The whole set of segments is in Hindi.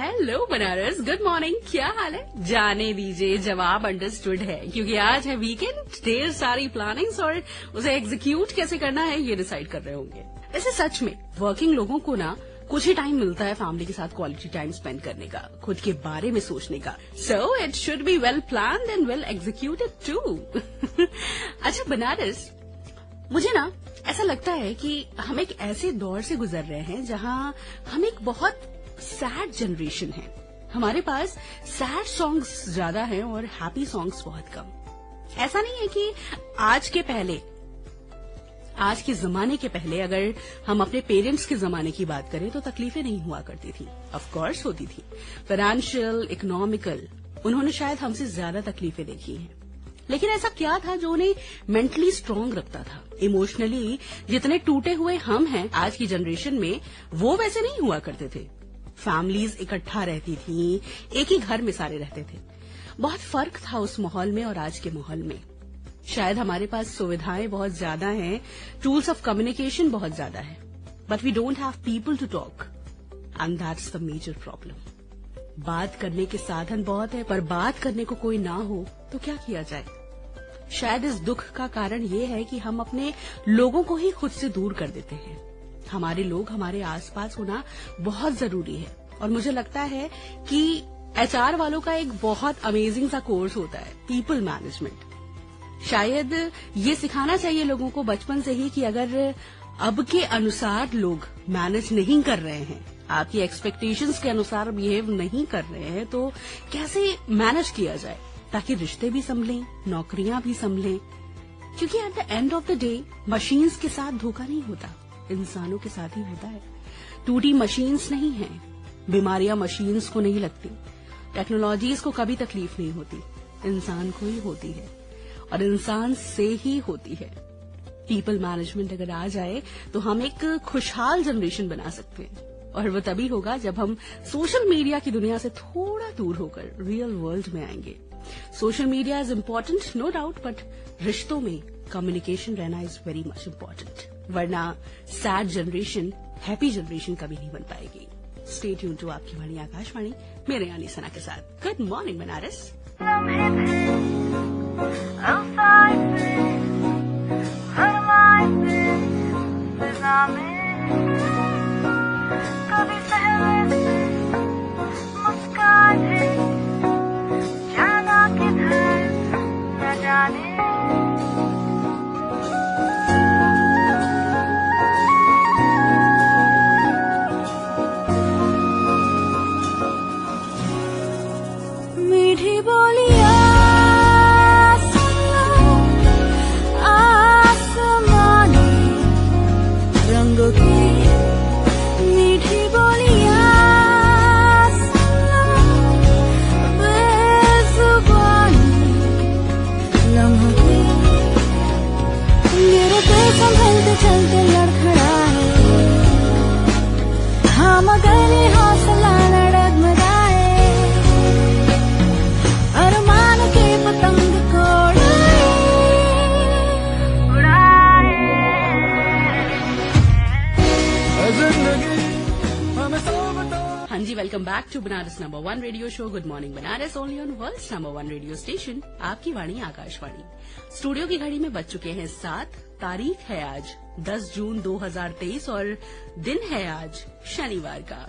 Hello Banaras, good morning. क्या हाल है? जाने दीजिए, जवाब अंडरस्टूड है, क्योंकि आज है वीकेंड। ढेर सारी प्लानिंग्स और उसे एग्जीक्यूट कैसे करना है ये डिसाइड कर रहे होंगे। वैसे सच में वर्किंग लोगों को ना कुछ ही टाइम मिलता है फैमिली के साथ क्वालिटी टाइम स्पेंड करने का, खुद के बारे में सोचने का। So it should be well planned and well executed too. अच्छा बनारस, मुझे ना ऐसा लगता है कि हम एक ऐसे दौर से गुजर रहे हैं जहां हम एक बहुत सैड जनरेशन है। हमारे पास सैड सॉन्ग्स ज्यादा हैं और हैप्पी सॉन्ग्स बहुत कम। ऐसा नहीं है कि आज के जमाने के पहले अगर हम अपने पेरेंट्स के जमाने की बात करें तो तकलीफें नहीं हुआ करती थी। ऑफ कोर्स होती थी, फाइनेंशियल, इकोनॉमिकल। उन्होंने शायद हमसे ज्यादा तकलीफें देखी हैं, लेकिन ऐसा क्या था जो उन्हें मेंटली स्ट्रांग रखता था? इमोशनली जितने टूटे हुए हम हैं आज की जनरेशन में, वो वैसे नहीं हुआ करते थे। फैमिलीज इकट्ठा रहती थी, एक ही घर में सारे रहते थे। बहुत फर्क था उस माहौल में और आज के माहौल में। शायद हमारे पास सुविधाएं बहुत ज्यादा हैं, टूल्स ऑफ कम्युनिकेशन बहुत ज्यादा है, but we don't have people to talk, and that's the major problem. बात करने के साधन बहुत है, पर बात करने को कोई ना हो तो क्या किया जाए? शायद इस दुख का कारण ये है कि हम अपने लोगों को ही खुद से दूर कर देते हैं। हमारे लोग हमारे आसपास होना बहुत जरूरी है, और मुझे लगता है कि एचआर वालों का एक बहुत अमेजिंग सा कोर्स होता है, पीपल मैनेजमेंट। शायद ये सिखाना चाहिए लोगों को बचपन से ही कि अगर अब के अनुसार लोग मैनेज नहीं कर रहे हैं, आपकी एक्सपेक्टेशंस के अनुसार बिहेव नहीं कर रहे हैं, तो कैसे मैनेज किया जाए ताकि रिश्ते भी संभलें, नौकरियां भी संभलें। क्योंकि at the end of the day machines के साथ धोखा नहीं होता, इंसानों के साथ ही होता है। टूटी मशीन्स नहीं है, बीमारियां मशीन्स को नहीं लगती, टेक्नोलॉजीज को कभी तकलीफ नहीं होती, इंसान को ही होती है, और इंसान से ही होती है। पीपल मैनेजमेंट अगर आ जाए तो हम एक खुशहाल जनरेशन बना सकते हैं, और वो तभी होगा जब हम सोशल मीडिया की दुनिया से थोड़ा दूर होकर रियल वर्ल्ड में आएंगे। Social media is important, no doubt, but रिश्तों में कम्युनिकेशन रहना इज वेरी मच इम्पोर्टेंट, वरना सैड जनरेशन हैप्पी जनरेशन कभी नहीं बन पाएगी। स्टे ट्यून टू आपकी वाणी आकाशवाणी, मेरे यानी सना के साथ। Good morning Banaras. मीठी बोलिया आसमानी रंगों की, मीठी बोलिया बेजुबानी लम्हों की, मेरे पे संभलते चलते लड़खड़ाए, हाँ मगर ये हौसला न डगमगाए, अरमान के पतंग को उड़ाए। हाँ जी, welcome back to Banaras number 1 radio show good morning Banaras, only on world's number 1 radio station, आपकी वाणी आकाशवाणी। स्टूडियो की घड़ी में बज चुके हैं 7। तारीख है आज 10 जून 2023 और दिन है आज शनिवार का।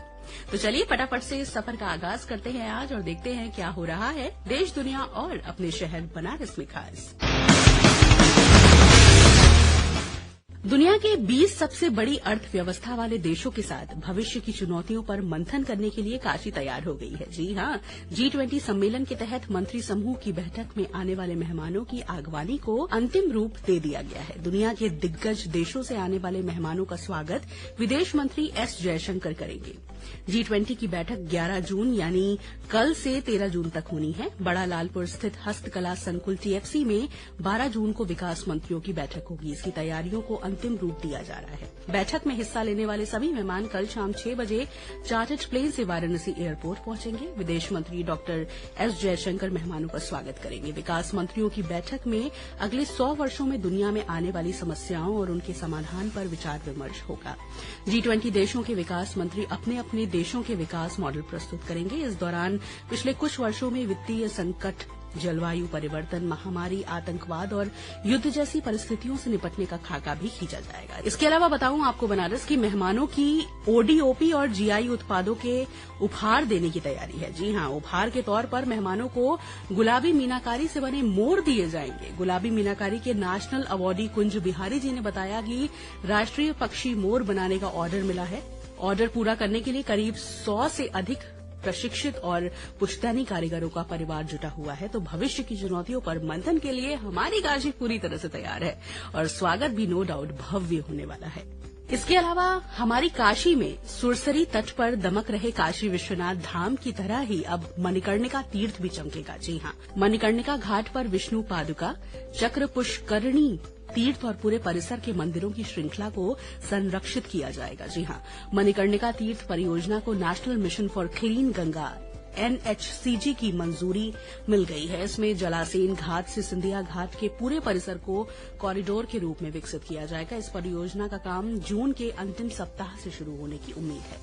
तो चलिए फटाफट से इस सफर का आगाज करते हैं आज, और देखते हैं क्या हो रहा है देश, दुनिया और अपने शहर बनारस में खास। दुनिया के 20 सबसे बड़ी अर्थव्यवस्था वाले देशों के साथ भविष्य की चुनौतियों पर मंथन करने के लिए काशी तैयार हो गई है। जी हां, G20 सम्मेलन के तहत मंत्री समूह की बैठक में आने वाले मेहमानों की आगवानी को अंतिम रूप दे दिया गया है। दुनिया के दिग्गज देशों से आने वाले मेहमानों का स्वागत विदेश मंत्री एस जयशंकर करेंगे। G20 की बैठक 11 जून यानी कल से 13 जून तक होनी है। बड़ा लालपुर स्थित हस्तकला संकुल TFC में 12 जून को विकास मंत्रियों की बैठक होगी। इसकी तैयारियों को अंतिम रूप दिया जा रहा है। बैठक में हिस्सा लेने वाले सभी मेहमान कल शाम 6 बजे चार्टर्ड प्लेन से वाराणसी एयरपोर्ट पहुंचेंगे। विदेश मंत्री डॉक्टर एस जयशंकर मेहमानों का स्वागत करेंगे। विकास मंत्रियों की बैठक में अगले 100 वर्षों में दुनिया में आने वाली समस्याओं और उनके समाधान पर विचार विमर्श होगा। G20 देशों के विकास मंत्री अपने अपने अपने देशों के विकास मॉडल प्रस्तुत करेंगे। इस दौरान पिछले कुछ वर्षों में वित्तीय संकट, जलवायु परिवर्तन, महामारी, आतंकवाद और युद्ध जैसी परिस्थितियों से निपटने का खाका भी खींचा जाएगा। इसके अलावा बताऊं आपको बनारस की मेहमानों की ओडीओपी और जीआई उत्पादों के उपहार देने की तैयारी है। जी हां, उपहार के तौर पर मेहमानों को गुलाबी मीनाकारी से बने मोर दिए जाएंगे। गुलाबी मीनाकारी के नेशनल अवार्डी कुंज बिहारी जी ने बताया कि राष्ट्रीय पक्षी मोर बनाने का ऑर्डर मिला है। ऑर्डर पूरा करने के लिए करीब 100 से अधिक प्रशिक्षित और पुश्तैनी कारीगरों का परिवार जुटा हुआ है। तो भविष्य की चुनौतियों पर मंथन के लिए हमारी काशी पूरी तरह से तैयार है और स्वागत भी नो डाउट भव्य होने वाला है। इसके अलावा हमारी काशी में सुरसरी तट पर दमक रहे काशी विश्वनाथ धाम की तरह ही अब मणिकर्णिका तीर्थ भी चमकेगा। जी हां, मणिकर्णिका घाट पर विष्णु पादुका, चक्र पुष्करणी तीर्थ और पूरे परिसर के मंदिरों की श्रृंखला को संरक्षित किया जाएगा। जी हां, मणिकर्णिका तीर्थ परियोजना को national mission for clean Ganga NHCG की मंजूरी मिल गई है। इसमें जलासेन घाट से सिंधिया घाट के पूरे परिसर को कॉरिडोर के रूप में विकसित किया जाएगा। इस परियोजना का काम जून के अंतिम सप्ताह से शुरू होने की उम्मीद है।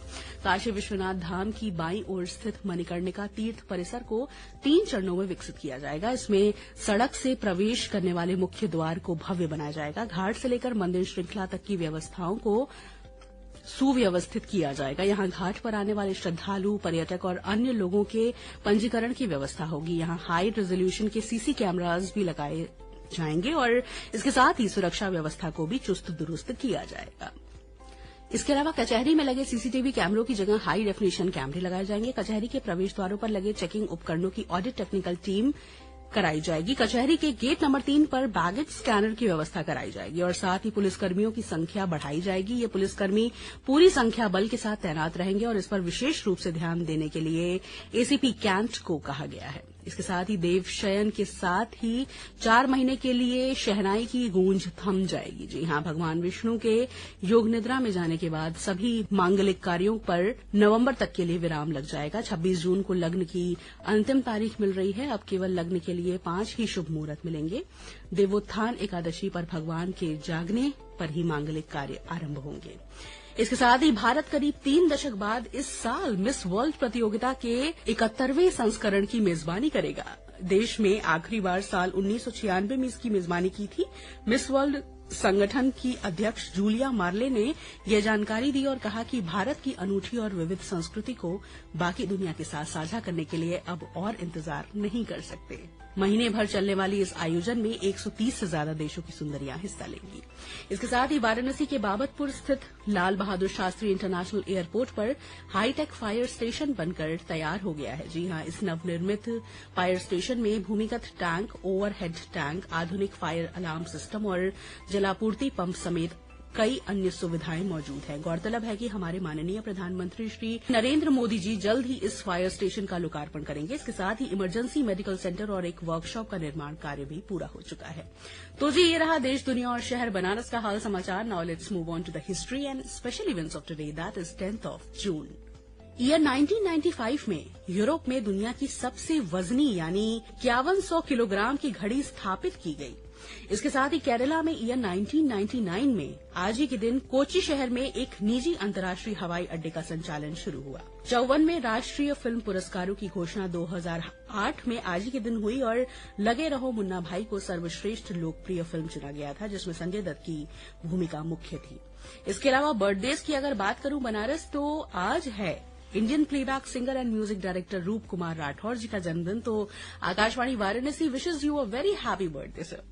काशी विश्वनाथ धाम की बाईं ओर स्थित मणिकर्णिका तीर्थ परिसर को 3 चरणों में विकसित किया जाएगा। इसमें सड़क से प्रवेश करने वाले मुख्य द्वार को भव्य बनाया जाएगा। घाट से लेकर मंदिर श्रृंखला तक की व्यवस्थाओं को सुव्यवस्थित किया जाएगा। यहां घाट पर आने वाले श्रद्धालु, पर्यटक और अन्य लोगों के पंजीकरण की व्यवस्था होगी। यहां हाई रेजोल्यूशन के सीसी कैमरास भी लगाए जाएंगे और इसके साथ ही सुरक्षा व्यवस्था को भी चुस्त दुरुस्त किया जाएगा। इसके अलावा कचहरी में लगे सीसीटीवी कैमरों की जगह हाई डेफिनेशन कैमरे लगाए जाएंगे। कचहरी के प्रवेश द्वारों पर लगे चेकिंग उपकरणों की ऑडिट टेक्निकल टीम कराई जाएगी। कचहरी के गेट नंबर 3 पर बैगेज स्कैनर की व्यवस्था कराई जाएगी और साथ ही पुलिसकर्मियों की संख्या बढ़ाई जाएगी। ये पुलिसकर्मी पूरी संख्या बल के साथ तैनात रहेंगे और इस पर विशेष रूप से ध्यान देने के लिए एसीपी कैंट को कहा गया है। इसके साथ ही देव शयन के साथ ही 4 महीने के लिए शहनाई की गूंज थम जाएगी। जी हां, भगवान विष्णु के योग निद्रा में जाने के बाद सभी मांगलिक कार्यों पर नवंबर तक के लिए विराम लग जाएगा। 26 जून को लग्न की अंतिम तारीख मिल रही है। अब केवल लग्न के लिए 5 ही शुभ मुहूर्त मिलेंगे। देवोत्थान एकादशी पर भगवान के जागने पर ही मांगलिक कार्य आरंभ होंगे। इसके साथ ही भारत करीब 3 दशक बाद इस साल मिस वर्ल्ड प्रतियोगिता के 71वें संस्करण की मेजबानी करेगा। देश में आखिरी बार साल 1996 में इसकी मेजबानी की थी। मिस वर्ल्ड संगठन की अध्यक्ष जूलिया मार्ले ने यह जानकारी दी और कहा कि भारत की अनूठी और विविध संस्कृति को बाकी दुनिया के साथ साझा करने के लिए अब और इंतजार नहीं कर सकते। महीने भर चलने वाली इस आयोजन में 130 से ज्यादा देशों की सुंदरियां हिस्सा लेंगी। इसके साथ ही वाराणसी के बाबतपुर स्थित लाल बहादुर शास्त्री इंटरनेशनल एयरपोर्ट पर हाईटेक फायर स्टेशन बनकर तैयार हो गया है। जी हां, इस नवनिर्मित फायर स्टेशन में भूमिगत टैंक, ओवरहेड टैंक, आधुनिक फायर अलार्म सिस्टम और जलापूर्ति पंप समेत कई अन्य सुविधाएं मौजूद हैं। गौरतलब है कि हमारे माननीय प्रधानमंत्री श्री नरेंद्र मोदी जी जल्द ही इस फायर स्टेशन का लोकार्पण करेंगे। इसके साथ ही इमरजेंसी मेडिकल सेंटर और एक वर्कशॉप का निर्माण कार्य भी पूरा हो चुका है। तो जी, ये रहा देश, दुनिया और शहर बनारस का हाल समाचार। Now let's move on to the history and special events of today, that is 10 June. Year 1995 में यूरोप में दुनिया की सबसे वजनी यानी 5100 किलोग्राम की घड़ी स्थापित की गई। इसके साथ ही केरला में ईयर 1999 में आज ही के दिन कोच्चि शहर में एक निजी अंतर्राष्ट्रीय हवाई अड्डे का संचालन शुरू हुआ। 54वें राष्ट्रीय फिल्म पुरस्कारों की घोषणा 2008 में आज ही के दिन हुई और लगे रहो मुन्ना भाई को सर्वश्रेष्ठ लोकप्रिय फिल्म चुना गया था, जिसमें संजय दत्त की भूमिका मुख्य थी। इसके अलावा बर्थडेज की अगर बात करूं बनारस, तो आज है Indian playback singer and music director रूप कुमार राठौर जी का जन्मदिन। तो Akashvani Varanasi wishes you a very happy birthday sir.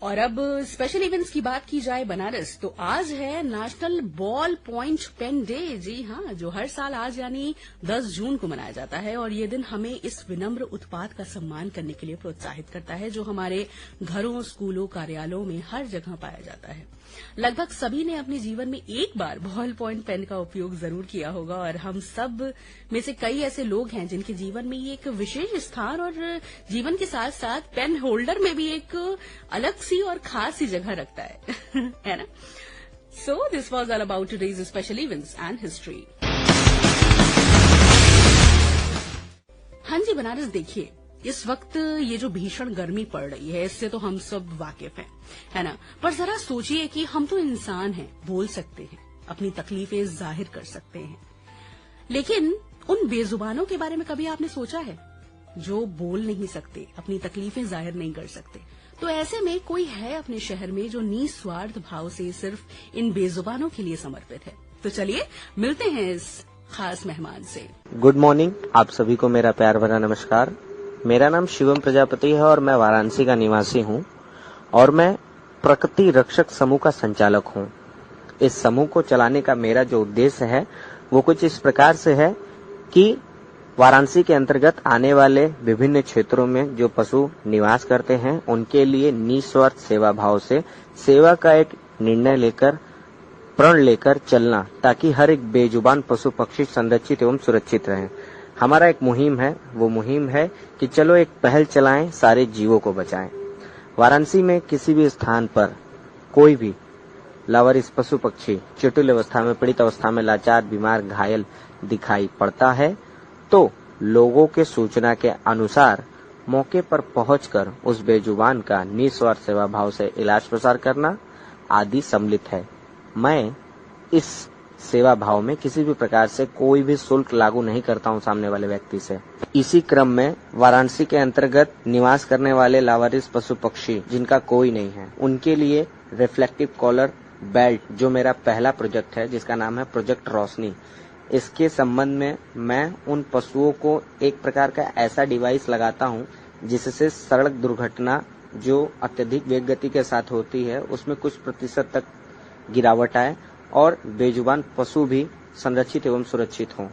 और अब स्पेशल इवेंट्स की बात की जाए बनारस, तो आज है national ball point pen day. जी हां, जो हर साल आज यानी 10 जून को मनाया जाता है और ये दिन हमें इस विनम्र उत्पाद का सम्मान करने के लिए प्रोत्साहित करता है जो हमारे घरों, स्कूलों, कार्यालयों में हर जगह पाया जाता है। लगभग सभी ने अपने जीवन में एक बार बॉल पॉइंट पेन का उपयोग जरूर किया होगा और हम सब में से कई ऐसे लोग हैं जिनके जीवन में ये एक विशेष स्थान और जीवन के साथ साथ पेन होल्डर में भी एक अलग सी और खास सी जगह रखता है है ना। So this was all about today's special events and history. हाँ जी बनारस, देखिए इस वक्त ये जो भीषण गर्मी पड़ रही है इससे तो हम सब वाकिफ हैं, है ना। पर जरा सोचिए कि हम तो इंसान हैं, बोल सकते हैं, अपनी तकलीफें जाहिर कर सकते हैं, लेकिन उन बेजुबानों के बारे में कभी आपने सोचा है जो बोल नहीं सकते, अपनी तकलीफें जाहिर नहीं कर सकते? तो ऐसे में कोई है अपने शहर में जो निस्वार्थ भाव से सिर्फ इन बेजुबानों के लिए समर्पित है। तो चलिए मिलते हैं इस खास मेहमान से। गुड मॉर्निंग, आप सभी को मेरा प्यार भरा नमस्कार। मेरा नाम शिवम प्रजापति है और मैं वाराणसी का निवासी हूँ और मैं प्रकृति रक्षक समूह का संचालक हूँ। इस समूह को चलाने का मेरा जो उद्देश्य है वो कुछ इस प्रकार से है कि वाराणसी के अंतर्गत आने वाले विभिन्न क्षेत्रों में जो पशु निवास करते हैं उनके लिए निस्वार्थ सेवा भाव से सेवा का एक निर्णय लेकर, प्रण लेकर चलना, ताकि हर एक बेजुबान पशु पक्षी संरक्षित एवं सुरक्षित रहें। हमारा एक मुहिम है, वो मुहिम है कि चलो एक पहल चलाएं, सारे जीवों को बचाएं। वाराणसी में किसी भी स्थान पर कोई भी लावारिस पशु पक्षी चुटुल अवस्था में, पीड़ित अवस्था में, लाचार, बीमार, घायल दिखाई पड़ता है तो लोगों के सूचना के अनुसार मौके पर पहुंचकर उस बेजुबान का निस्वार्थ सेवा भाव से इलाज प्रसार करना आदि सम्मिलित है। मैं इस सेवा भाव में किसी भी प्रकार से कोई भी शुल्क लागू नहीं करता हूं सामने वाले व्यक्ति से। इसी क्रम में वाराणसी के अंतर्गत निवास करने वाले लावारिस पशु पक्षी जिनका कोई नहीं है, उनके लिए रिफ्लेक्टिव कॉलर बेल्ट, जो मेरा पहला प्रोजेक्ट है जिसका नाम है प्रोजेक्ट रोशनी, इसके संबंध में मैं उन पशुओं को एक प्रकार का ऐसा डिवाइस लगाता हूं जिससे सड़क दुर्घटना जो अत्यधिक वेग गति के साथ होती है उसमें कुछ प्रतिशत तक गिरावट आए और बेजुबान पशु भी संरक्षित एवं सुरक्षित हों।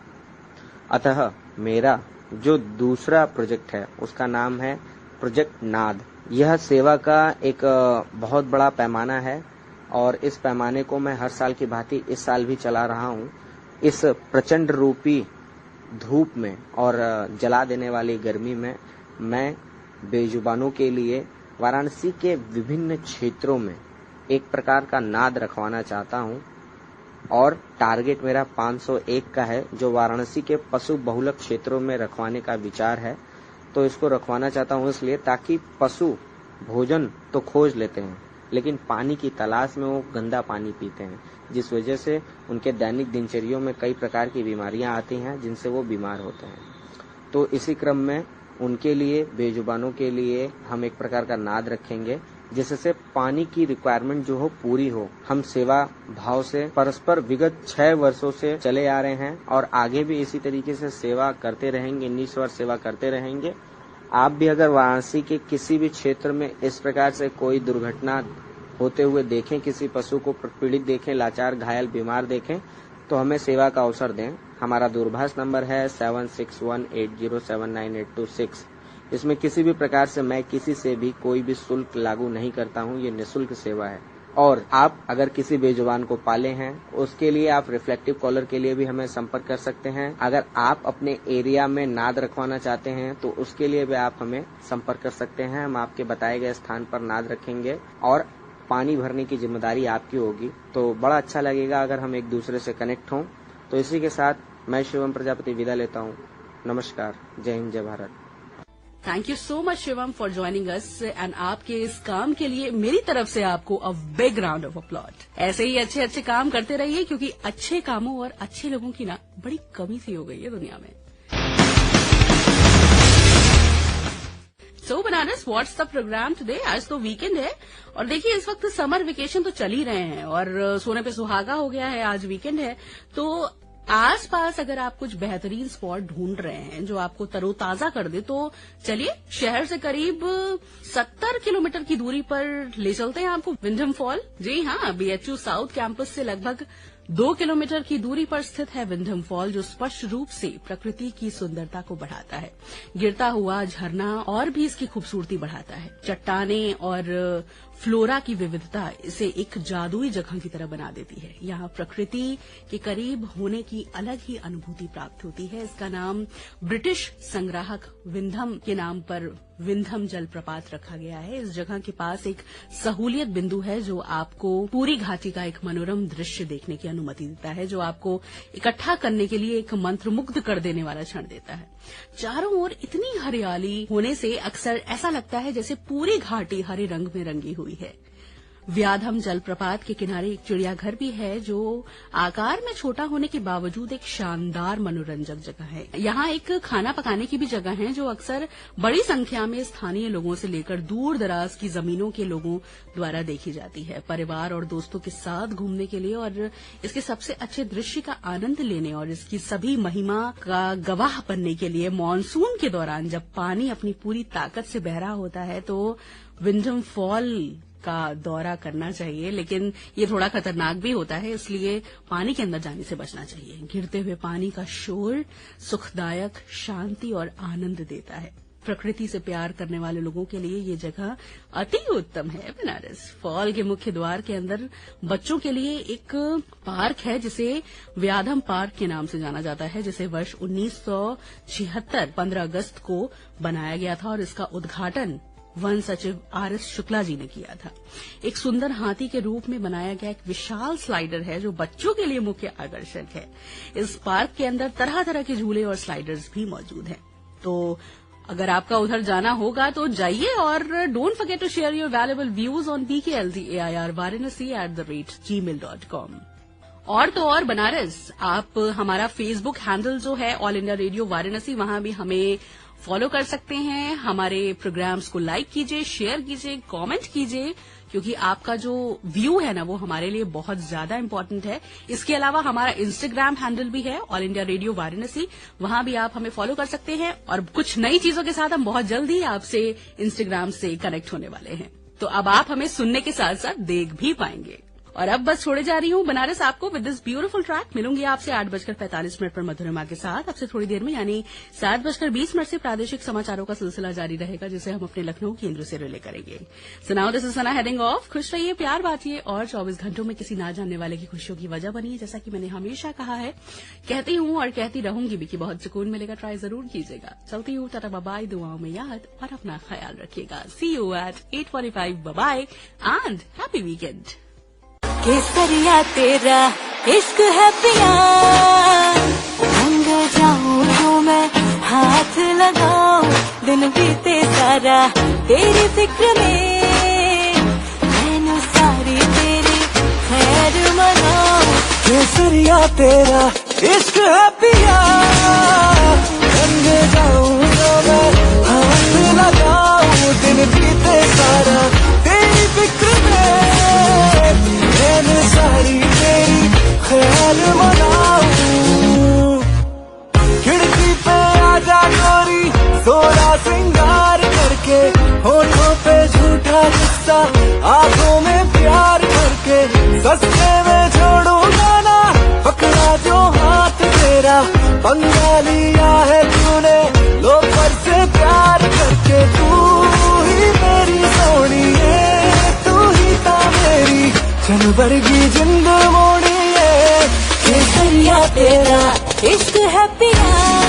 अतः मेरा जो दूसरा प्रोजेक्ट है उसका नाम है प्रोजेक्ट नाद। यह सेवा का एक बहुत बड़ा पैमाना है और इस पैमाने को मैं हर साल की भांति इस साल भी चला रहा हूं। इस प्रचंड रूपी धूप में और जला देने वाली गर्मी में मैं बेजुबानों के लिए वाराणसी के विभिन्न क्षेत्रों में एक प्रकार का नाद रखवाना चाहता हूं और टारगेट मेरा 501 का है, जो वाराणसी के पशु बहुलक क्षेत्रों में रखवाने का विचार है। तो इसको रखवाना चाहता हूं इसलिए ताकि पशु भोजन तो खोज लेते हैं लेकिन पानी की तलाश में वो गंदा पानी पीते हैं, जिस वजह से उनके दैनिक दिनचर्या में कई प्रकार की बीमारियां आती हैं जिनसे वो बीमार होते हैं। तो इसी क्रम में उनके लिए, बेजुबानों के लिए हम एक प्रकार का नाद रखेंगे जिससे पानी की रिक्वायरमेंट जो हो पूरी हो। हम सेवा भाव से परस्पर विगत 6 वर्षों से चले आ रहे हैं और आगे भी इसी तरीके से सेवा करते रहेंगे, निस्वार्थ सेवा करते रहेंगे। आप भी अगर वाराणसी के किसी भी क्षेत्र में इस प्रकार से कोई दुर्घटना होते हुए देखें, किसी पशु को पीड़ित देखें, लाचार, घायल, बीमार देखें, तो हमें सेवा का अवसर दें। हमारा दूरभाष नंबर है 7618079826। इसमें किसी भी प्रकार से मैं किसी से भी कोई भी शुल्क लागू नहीं करता हूं, ये निःशुल्क सेवा है। और आप अगर किसी बेजुबान को पाले हैं उसके लिए आप रिफ्लेक्टिव कॉलर के लिए भी हमें संपर्क कर सकते हैं। अगर आप अपने एरिया में नाद रखवाना चाहते हैं तो उसके लिए भी आप हमें संपर्क कर सकते हैं। हम आपके बताए गए स्थान पर नाद रखेंगे और पानी भरने की जिम्मेदारी आपकी होगी। तो बड़ा अच्छा लगेगा अगर हम एक दूसरे से कनेक्ट हों। तो इसी के साथ मैं शिवम प्रजापति विदा लेता हूँ। नमस्कार, जय हिंद, जय Bharat. Thank you so much Shivam for joining us and आपके इस काम के लिए मेरी तरफ से आपको a big round of applause. ऐसे ही अच्छे अच्छे काम करते रहिए क्योंकि अच्छे कामों और अच्छे लोगों की ना बड़ी कमी सी हो गई है दुनिया में। So Banaras, what's the program today? आज तो वीकेंड है और देखिए इस वक्त समर वेकेशन तो चल ही रहे हैं और सोने पे सुहागा हो गया है। आज वीकेंड है तो आसपास अगर आप कुछ बेहतरीन स्पॉट ढूंढ रहे हैं जो आपको तरोताजा कर दे तो चलिए शहर से करीब 70 किलोमीटर की दूरी पर ले चलते हैं आपको विंडम फॉल। जी हाँ, बीएचयू साउथ कैंपस से लगभग 2 किलोमीटर की दूरी पर स्थित है विंडम फॉल, जो स्पष्ट रूप से प्रकृति की सुंदरता को बढ़ाता है। गिरता हुआ झरना और भी इसकी खूबसूरती बढ़ाता है। चट्टाने और फ्लोरा की विविधता इसे एक जादुई जगह की तरह बना देती है। यहाँ प्रकृति के करीब होने की अलग ही अनुभूति प्राप्त होती है। इसका नाम ब्रिटिश संग्राहक विंधम के नाम पर विंधम जलप्रपात रखा गया है। इस जगह के पास एक सहूलियत बिंदु है जो आपको पूरी घाटी का एक मनोरम दृश्य देखने की अनुमति देता है, जो आपको इकट्ठा करने के लिए एक मंत्रमुग्ध कर देने वाला क्षण देता है। चारों ओर इतनी हरियाली होने से अक्सर ऐसा लगता है जैसे पूरी घाटी हरे रंग में रंगी हुई है। व्याधम जलप्रपात के किनारे एक चिड़ियाघर भी है जो आकार में छोटा होने के बावजूद एक शानदार मनोरंजक जगह है। यहाँ एक खाना पकाने की भी जगह है जो अक्सर बड़ी संख्या में स्थानीय लोगों से लेकर दूर दराज की जमीनों के लोगों द्वारा देखी जाती है। परिवार और दोस्तों के साथ घूमने के लिए और इसके सबसे अच्छे दृश्य का आनंद लेने और इसकी सभी महिमा का गवाह बनने के लिए मॉनसून के दौरान जब पानी अपनी पूरी ताकत से बह रहा होता है तो विंडम फॉल का दौरा करना चाहिए। लेकिन ये थोड़ा खतरनाक भी होता है, इसलिए पानी के अंदर जाने से बचना चाहिए। गिरते हुए पानी का शोर सुखदायक शांति और आनंद देता है। प्रकृति से प्यार करने वाले लोगों के लिए ये जगह अति उत्तम है। बनारस फॉल के मुख्य द्वार के अंदर बच्चों के लिए एक पार्क है जिसे व्याधम पार्क के नाम से जाना जाता है, जिसे वर्ष 1976 15 अगस्त को बनाया गया था और इसका उद्घाटन वन सचिव आर.एस. शुक्ला जी ने किया था। एक सुंदर हाथी के रूप में बनाया गया एक विशाल स्लाइडर है जो बच्चों के लिए मुख्य आकर्षण है। इस पार्क के अंदर तरह तरह के झूले और स्लाइडर्स भी मौजूद हैं। तो अगर आपका उधर जाना होगा तो जाइए और don't forget to share your valuable views on bkldair@varanasi@gmail.com। और तो और बनारस, आप हमारा फेसबुक हैंडल जो है ऑल इंडिया रेडियो वाराणसी, वहां भी हमें फॉलो कर सकते हैं। हमारे प्रोग्राम्स को लाइक कीजिए, शेयर कीजिए, कमेंट कीजिए, क्योंकि आपका जो व्यू है ना वो हमारे लिए बहुत ज्यादा इम्पोर्टेंट है। इसके अलावा हमारा इंस्टाग्राम हैंडल भी है ऑल इंडिया रेडियो वाराणसी, वहां भी आप हमें फॉलो कर सकते हैं। और कुछ नई चीजों के साथ हम बहुत जल्द ही आपसे इंस्टाग्राम से कनेक्ट होने वाले हैं, तो अब आप हमें सुनने के साथ साथ देख भी पाएंगे। और अब बस छोड़े जा रही हूँ बनारस आपको विद दिस ब्यूटीफुल ट्रैक। मिलूंगी आपसे 8:45 पर मधुरिमा के साथ। अब से थोड़ी देर में यानी 7:20 से प्रादेशिक समाचारों का सिलसिला जारी रहेगा, जिसे हम अपने लखनऊ केंद्र से रिले करेंगे। सुनाओ, this is Sana heading of. खुश रहिए, प्यार बांटिए और 24 घंटों में किसी ना जानने वाले की खुशियों की वजह बनिए। जैसा कि मैंने हमेशा कहा है, कहती हूँ और कहती रहूंगी भी कि बहुत सुकून मिलेगा, ट्राई जरूर कीजिएगा। चलती हूँ, टाटा बाय, दुआओं में याद और अपना ख्याल रखिएगा। See you at 8:45, bye and happy weekend. केसरिया तेरा इश्क है पिया, रंग जाऊं तो मैं हाथ लगाऊं, दिन बीते सारा तेरी फिक्र में, मैंने सारी तेरी खैर मनाऊं। केसरिया तेरा इश्क है पिया, रंग जाऊं तो मैं हाथ लगाऊं, दिन बीते सारा तेरी फिक्र में, मैंने सारी तेरी ख्याल मनाऊं। खिड़की पे आजा गोरी, सोरा सिंगार करके, होठों पे झूठा गुस्सा, आंखों में प्यार करके, सस्ते में छोड़ूंगा ना पकड़ा जो हाथ तेरा, पंगा लिया है तूने लोफर से प्यार करके। तू ही मेरी सोनी है, तू ही था मेरी चल वर्गी जिंद मोड़ी है। केसरिया तेरा इश्क है पिया।